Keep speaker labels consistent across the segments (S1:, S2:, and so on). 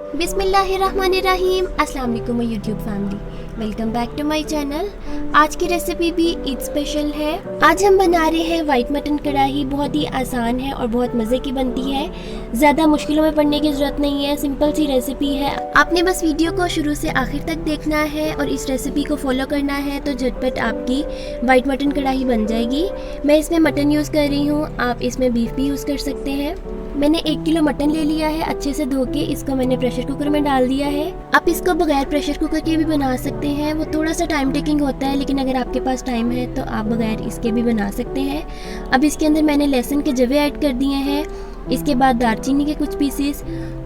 S1: बिस्मिल्लाहिर्रहमानिर्रहीम। अस्सलाम वालेकुम YouTube family, welcome back to my channel. आज की रेसिपी भी ईद स्पेशल है। आज हम बना रहे हैं वाइट मटन कढ़ाई। बहुत ही आसान है और बहुत मज़े की बनती है। ज़्यादा मुश्किलों में पड़ने की ज़रूरत नहीं है, सिंपल सी रेसिपी है। आपने बस वीडियो को शुरू से आखिर तक देखना है और इस रेसिपी को फॉलो करना है तो झटपट आपकी वाइट मटन कढ़ाई बन जाएगी। मैं इसमें मटन यूज़ कर रही हूँ, आप इसमें बीफ भी यूज़ कर सकते हैं। मैंने 1 किलो मटन ले लिया है, अच्छे से धो के इसको मैंने प्रेशर कुकर में डाल दिया है। आप इसको बगैर प्रेशर कुकर के भी बना सकते हैं, वो थोड़ा सा टाइम टेकिंग होता है, लेकिन अगर आपके पास टाइम है तो आप बगैर इसके भी बना सकते हैं। अब इसके अंदर मैंने लहसुन के जवे ऐड कर दिए हैं, इसके बाद दालचीनी के कुछ पीसेस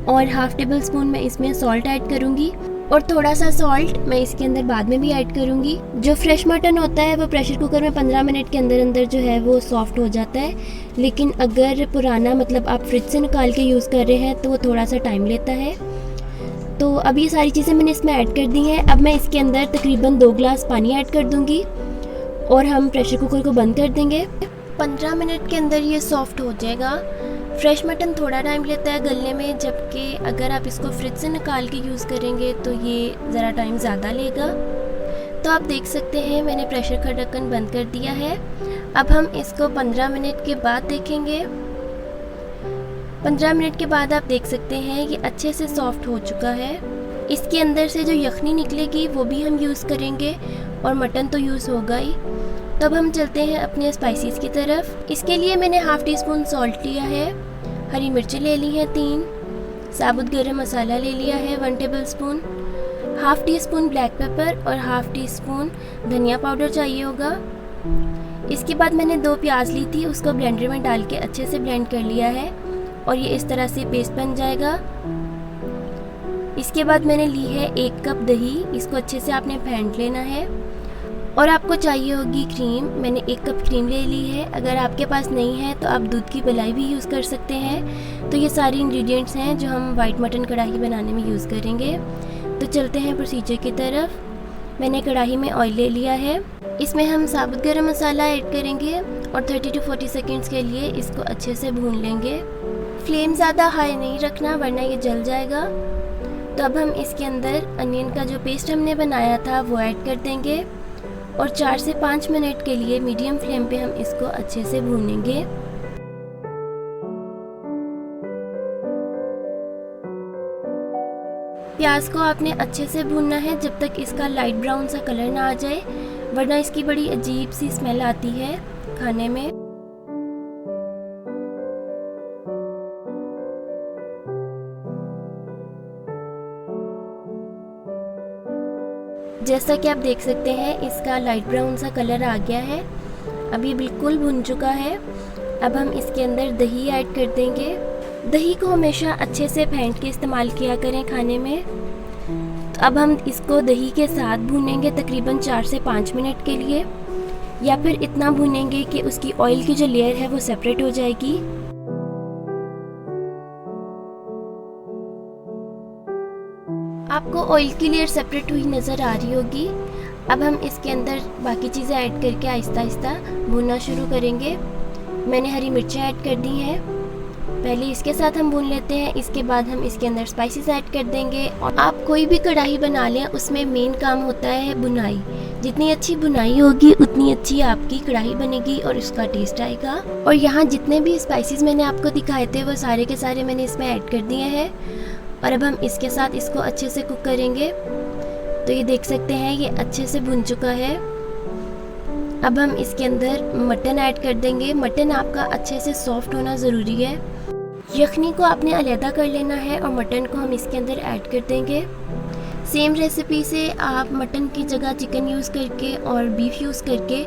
S1: और हाफ टेबल स्पून मैं इसमें सॉल्ट ऐड करूँगी और थोड़ा सा सॉल्ट मैं इसके अंदर बाद में भी ऐड करूँगी। जो फ्रेश मटन होता है वो प्रेशर कुकर में 15 मिनट के अंदर अंदर जो है वो सॉफ्ट हो जाता है, लेकिन अगर पुराना मतलब आप फ्रिज से निकाल के यूज़ कर रहे हैं तो वो थोड़ा सा टाइम लेता है। तो अब ये सारी चीज़ें मैंने इसमें ऐड कर दी हैं। अब मैं इसके अंदर तकरीबन 2 गिलास पानी ऐड कर दूँगी और हम प्रेशर कुकर को बंद कर देंगे। 15 मिनट के अंदर ये सॉफ्ट हो जाएगा। फ्रेश मटन थोड़ा टाइम लेता है गलने में, जबकि अगर आप इसको फ्रिज से निकाल के यूज़ करेंगे तो ये ज़रा टाइम ज़्यादा लेगा। तो आप देख सकते हैं मैंने प्रेशर का ढक्कन बंद कर दिया है। अब हम इसको 15 मिनट के बाद देखेंगे। 15 मिनट के बाद आप देख सकते हैं ये अच्छे से सॉफ्ट हो चुका है। इसके अंदर से जो यखनी निकलेगी वो भी हम यूज़ करेंगे और मटन तो यूज़ होगा ही। तब हम चलते हैं अपने स्पाइसेस की तरफ। इसके लिए मैंने हाफ़ टी स्पून सॉल्ट लिया है, हरी मिर्ची ले ली है 3, साबुत गरम मसाला ले लिया है 1 table spoon, half tea spoon black pepper और हाफ़ टी स्पून धनिया पाउडर चाहिए होगा। इसके बाद मैंने 2 प्याज ली थी, उसको ब्लेंडर में डाल के अच्छे से ब्लेंड कर लिया है और ये इस तरह से पेस्ट बन जाएगा। इसके बाद मैंने ली है 1 कप दही, इसको अच्छे से आपने फेंट लेना है और आपको चाहिए होगी क्रीम। मैंने 1 कप क्रीम ले ली है। अगर आपके पास नहीं है तो आप दूध की मलाई भी यूज़ कर सकते हैं। तो ये सारी इंग्रेडिएंट्स हैं जो हम वाइट मटन कढ़ाई बनाने में यूज़ करेंगे। तो चलते हैं प्रोसीजर की तरफ। मैंने कढ़ाई में ऑयल ले लिया है, इसमें हम साबुत गरम मसाला ऐड करेंगे और 30 to 40 सेकेंड्स के लिए इसको अच्छे से भून लेंगे। फ्लेम ज़्यादा हाई नहीं रखना वरना ये जल जाएगा। तो अब हम इसके अंदर अनियन का जो पेस्ट हमने बनाया था वो ऐड कर देंगे और 4 से 5 मिनट के लिए मीडियम फ्लेम पे हम इसको अच्छे से भूनेंगे। प्याज को आपने अच्छे से भूनना है जब तक इसका लाइट ब्राउन सा कलर ना आ जाए, वरना इसकी बड़ी अजीब सी स्मेल आती है खाने में। जैसा कि आप देख सकते हैं इसका लाइट ब्राउन सा कलर आ गया है। अब ये बिल्कुल भुन चुका है। अब हम इसके अंदर दही ऐड कर देंगे। दही को हमेशा अच्छे से फेंट के इस्तेमाल किया करें खाने में। तो अब हम इसको दही के साथ भूनेंगे तकरीबन 4 से 5 मिनट के लिए, या फिर इतना भूनेंगे कि उसकी ऑयल की जो लेयर है वो सेपरेट हो जाएगी। आपको ऑयल की लेयर सेपरेट हुई नज़र आ रही होगी। अब हम इसके अंदर बाकी चीज़ें ऐड करके आहिस्ता आहिस्ता भूनना शुरू करेंगे। मैंने हरी मिर्चें ऐड कर दी हैं, पहले इसके साथ हम भून लेते हैं। इसके बाद हम इसके अंदर स्पाइसेस ऐड कर देंगे। और आप कोई भी कढ़ाई बना लें उसमें मेन काम होता है बुनाई। जितनी अच्छी बुनाई होगी उतनी अच्छी आपकी कढ़ाई बनेगी और उसका टेस्ट आएगा। और यहाँ जितने भी स्पाइसेस मैंने आपको दिखाए थे वो सारे के सारे मैंने इसमें ऐड कर दिए हैं और अब हम इसके साथ इसको अच्छे से कुक करेंगे। तो ये देख सकते हैं ये अच्छे से भुन चुका है। अब हम इसके अंदर मटन ऐड कर देंगे। मटन आपका अच्छे से सॉफ्ट होना ज़रूरी है। यखनी को आपने अलहदा कर लेना है और मटन को हम इसके अंदर ऐड कर देंगे। सेम रेसिपी से आप मटन की जगह चिकन यूज़ करके और बीफ यूज़ करके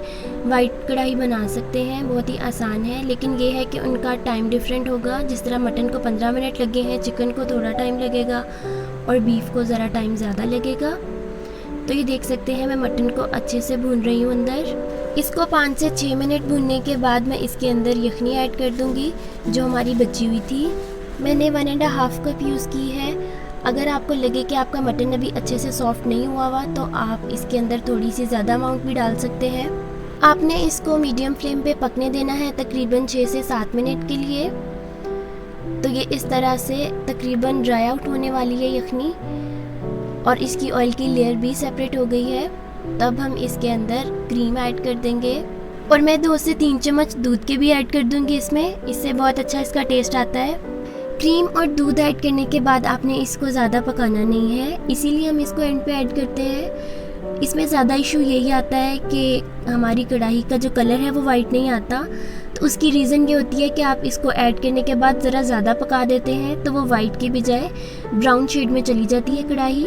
S1: वाइट कढ़ाई बना सकते हैं। बहुत ही आसान है, लेकिन ये है कि उनका टाइम डिफरेंट होगा। जिस तरह मटन को 15 मिनट लगे हैं, चिकन को थोड़ा टाइम लगेगा और बीफ को ज़रा टाइम ज़्यादा लगेगा। तो ये देख सकते हैं मैं मटन को अच्छे से भून रही हूँ अंदर। इसको 5 से 6 मिनट भूनने के बाद मैं इसके अंदर यखनी ऐड कर दूँगी जो हमारी बची हुई थी। मैंने 1.5 कप यूज़ की है। अगर आपको लगे कि आपका मटन अभी अच्छे से सॉफ्ट नहीं हुआ तो आप इसके अंदर थोड़ी सी ज़्यादा अमाउंट भी डाल सकते हैं। आपने इसको मीडियम फ्लेम पे पकने देना है तकरीबन 6 से 7 मिनट के लिए। तो ये इस तरह से तकरीबन ड्राई आउट होने वाली है यखनी और इसकी ऑयल की लेयर भी सेपरेट हो गई है। तब हम इसके अंदर क्रीम ऐड कर देंगे और मैं 2 से 3 चम्मच दूध के भी ऐड कर दूंगी इसमें, इससे बहुत अच्छा इसका टेस्ट आता है। क्रीम और दूध ऐड करने के बाद आपने इसको ज़्यादा पकाना नहीं है, इसीलिए हम इसको एंड पे ऐड करते हैं। इसमें ज़्यादा इशू यही आता है कि हमारी कढ़ाई का जो कलर है वो वाइट नहीं आता, तो उसकी रीज़न ये होती है कि आप इसको ऐड करने के बाद ज़रा ज़्यादा पका देते हैं तो वो वाइट के बजाय ब्राउन शेड में चली जाती है कढ़ाई।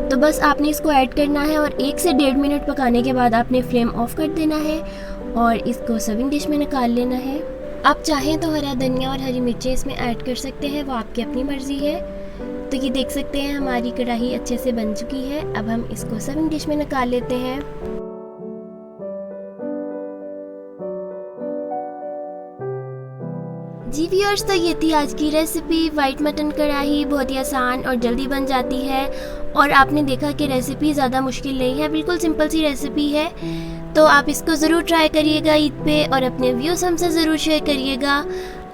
S1: तो बस आपने इसको ऐड करना है और 1 से 1.5 मिनट पकाने के बाद आपने फ्लेम ऑफ कर देना है और इसको सर्विंग डिश में निकाल लेना है। आप चाहें तो हरा धनिया और हरी मिर्चें इसमें ऐड कर सकते हैं, वो आपकी अपनी मर्ज़ी है। तो ये देख सकते हैं हमारी कढ़ाई अच्छे से बन चुकी है। अब हम इसको सर्विंग डिश में निकाल लेते हैं। जी व्यूअर्स, तो ये थी आज की रेसिपी वाइट मटन कढ़ाई। बहुत ही आसान और जल्दी बन जाती है और आपने देखा कि रेसिपी ज़्यादा मुश्किल नहीं है, बिल्कुल सिंपल सी रेसिपी है। तो आप इसको ज़रूर ट्राई करिएगा ईद पे और अपने व्यूज़ हमसे ज़रूर शेयर करिएगा।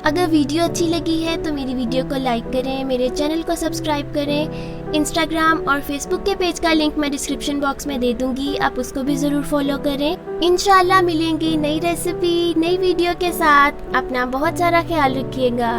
S1: अगर वीडियो अच्छी लगी है तो मेरी वीडियो को लाइक करें, मेरे चैनल को सब्सक्राइब करें। इंस्टाग्राम और फेसबुक के पेज का लिंक मैं डिस्क्रिप्शन बॉक्स में दे दूंगी, आप उसको भी ज़रूर फॉलो करें। इंशाल्लाह मिलेंगे नई रेसिपी नई वीडियो के साथ। अपना बहुत सारा ख्याल रखिएगा।